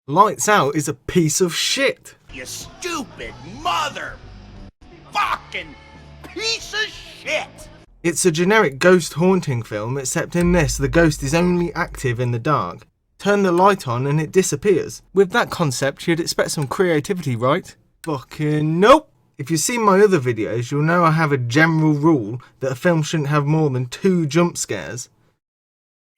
Lights Out is a piece of shit. You stupid mother fucking piece of shit! It's a generic ghost haunting film, except in this, the ghost is only active in the dark. Turn the light on and it disappears. With that concept, you'd expect some creativity, right? Fucking nope! If you've seen my other videos, you'll know I have a general rule that a film shouldn't have more than 2 jump scares.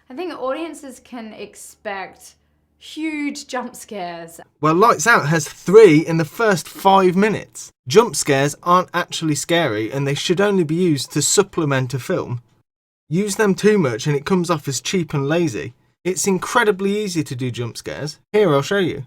I think audiences can expect huge jump scares. Well, Lights Out has 3 in the first 5 minutes. Jump scares aren't actually scary and they should only be used to supplement a film. Use them too much and it comes off as cheap and lazy. It's incredibly easy to do jump scares. Here, I'll show you.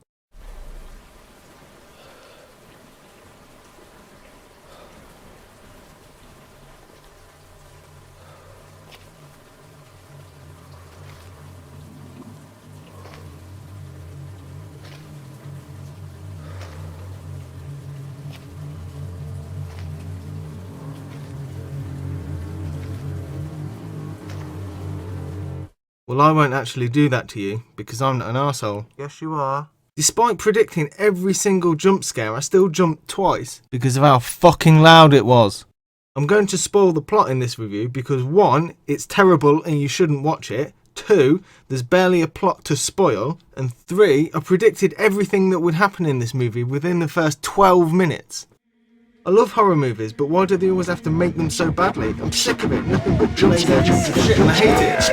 Well, I won't actually do that to you, because I'm not an arsehole. Yes, you are. Despite predicting every single jump scare, I still jumped twice, because of how fucking loud it was. I'm going to spoil the plot in this review, because 1, it's terrible and you shouldn't watch it. 2, there's barely a plot to spoil. And 3, I predicted everything that would happen in this movie within the first 12 minutes. I love horror movies, but why do they always have to make them so badly? I'm sick of it. Nothing but jump scares and shit, and I hate it.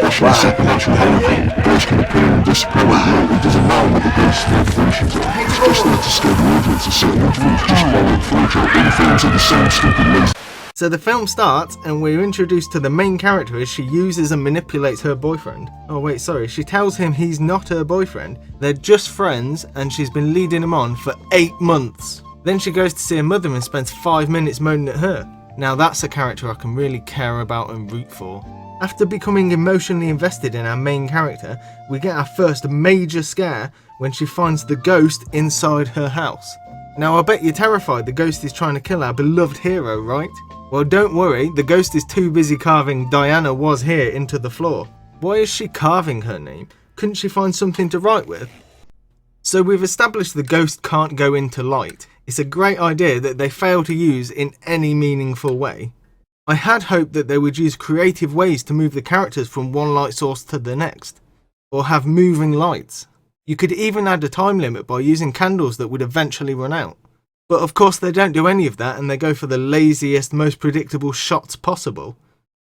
So the film starts, and we're introduced to the main character as she uses and manipulates her boyfriend. Oh wait, sorry, she tells him he's not her boyfriend. They're just friends, and she's been leading him on for 8 months. Then she goes to see her mother and spends 5 minutes moaning at her. Now that's a character I can really care about and root for. After becoming emotionally invested in our main character, we get our first major scare when she finds the ghost inside her house. Now I bet you're terrified the ghost is trying to kill our beloved hero, right? Well, don't worry, the ghost is too busy carving "Diana was here" into the floor. Why is she carving her name? Couldn't she find something to write with? So we've established the ghost can't go into light. It's a great idea that they fail to use in any meaningful way. I had hoped that they would use creative ways to move the characters from one light source to the next, or have moving lights. You could even add a time limit by using candles that would eventually run out. But of course they don't do any of that and they go for the laziest, most predictable shots possible.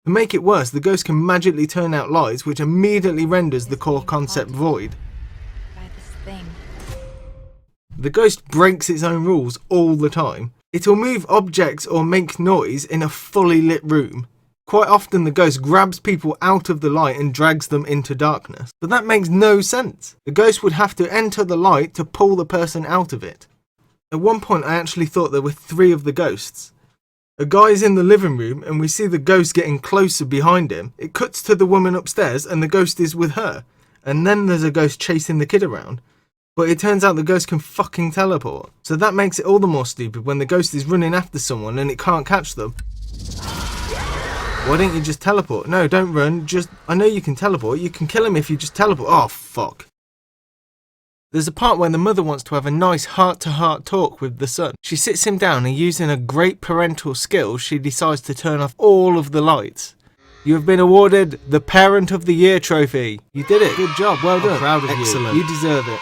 To make it worse, the ghost can magically turn out lights, which immediately renders the core concept void. The ghost breaks its own rules all the time. It'll move objects or make noise in a fully lit room. Quite often the ghost grabs people out of the light and drags them into darkness. But that makes no sense. The ghost would have to enter the light to pull the person out of it. At one point I actually thought there were 3 of the ghosts. A guy's in the living room and we see the ghost getting closer behind him. It cuts to the woman upstairs and the ghost is with her. And then there's a ghost chasing the kid around. But it turns out the ghost can fucking teleport. So that makes it all the more stupid when the ghost is running after someone and it can't catch them. Why don't you just teleport? No, don't run. I know you can teleport. You can kill him if you just teleport. Oh, fuck. There's a part where the mother wants to have a nice heart-to-heart talk with the son. She sits him down and using a great parental skill, she decides to turn off all of the lights. You have been awarded the Parent of the Year trophy. You did it. Good job. Well done. I'm proud of you. Excellent. You deserve it.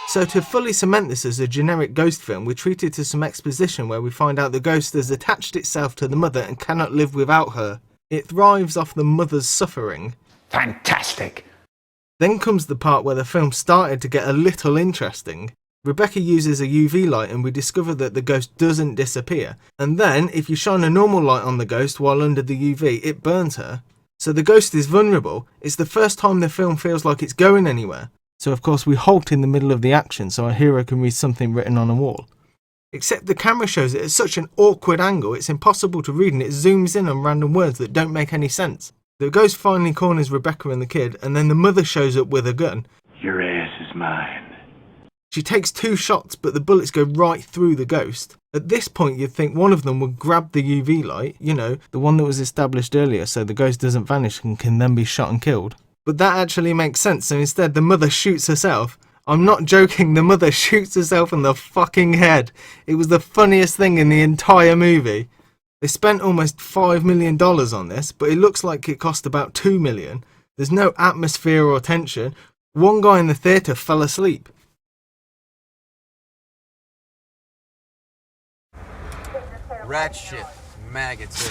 So to fully cement this as a generic ghost film, we treat it to some exposition where we find out the ghost has attached itself to the mother and cannot live without her. It thrives off the mother's suffering. Fantastic! Then comes the part where the film started to get a little interesting. Rebecca uses a UV light and we discover that the ghost doesn't disappear. And then, if you shine a normal light on the ghost while under the UV, it burns her. So the ghost is vulnerable. It's the first time the film feels like it's going anywhere. So of course we halt in the middle of the action so our hero can read something written on a wall. Except the camera shows it at such an awkward angle it's impossible to read and it zooms in on random words that don't make any sense. The ghost finally corners Rebecca and the kid and then the mother shows up with a gun. Your ass is mine. She takes 2 shots but the bullets go right through the ghost. At this point you'd think one of them would grab the UV light, you know, the one that was established earlier so the ghost doesn't vanish and can then be shot and killed. But that actually makes sense, so instead the mother shoots herself. I'm not joking, the mother shoots herself in the fucking head. It was the funniest thing in the entire movie. They spent almost $5 million on this, but it looks like it cost about $2 million. There's no atmosphere or tension. One guy in the theatre fell asleep. Rat shit. Maggots.